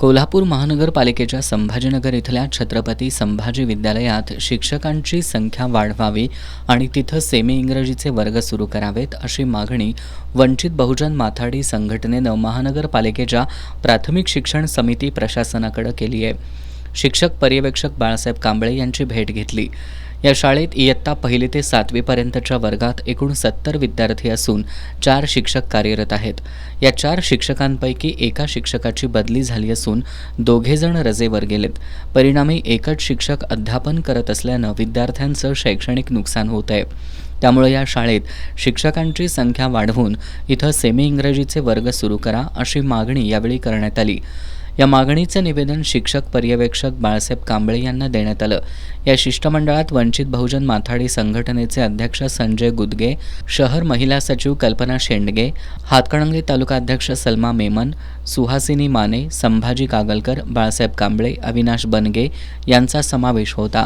कोल्हापूर महानगरपालिकेच्या संभाजीनगर इथल्या छत्रपती संभाजी विद्यालयात शिक्षकांची संख्या वाढवावी आणि तिथं सेमी इंग्रजीचे वर्ग सुरू करावेत अशी मागणी वंचित बहुजन माथाडी संघटनेनं महानगरपालिकेच्या प्राथमिक शिक्षण समिती प्रशासनाकडे केली आहे. शिक्षक पर्यवेक्षक बाळासाहेब कांबळे यांची भेट घेतली. या शाळेत इयत्ता 1 ते 7वी पर्यंतच्या वर्गात एकूण 70 विद्यार्थी असून 4 शिक्षक कार्यरत आहेत. या 4 शिक्षकांपैकी एका शिक्षकाची बदली झाली असून दोघे जण रजेवर गेलेत. परिणामी एकच शिक्षक अध्यापन करत असल्यानं विद्यार्थ्यांचं शैक्षणिक नुकसान होत आहे. त्यामुळे या शाळेत शिक्षकांची संख्या वाढवून इथं सेमी इंग्रजीचे वर्ग सुरू करा अशी मागणी यावेळी करण्यात आली. या मागणीचं निवेदन शिक्षक पर्यवेक्षक बाळासाहेब कांबळे यांना देण्यात आलं. या शिष्टमंडळात वंचित बहुजन माथाडी संघटनेचे अध्यक्ष संजय गुदगे, शहर महिला सचिव कल्पना शेंडगे, हातकणंगले तालुका अध्यक्ष सलमा मेमन, सुहासिनी माने, संभाजी कागलकर, बाळासाहेब कांबळे, अविनाश बनगे यांचा समावेश होता.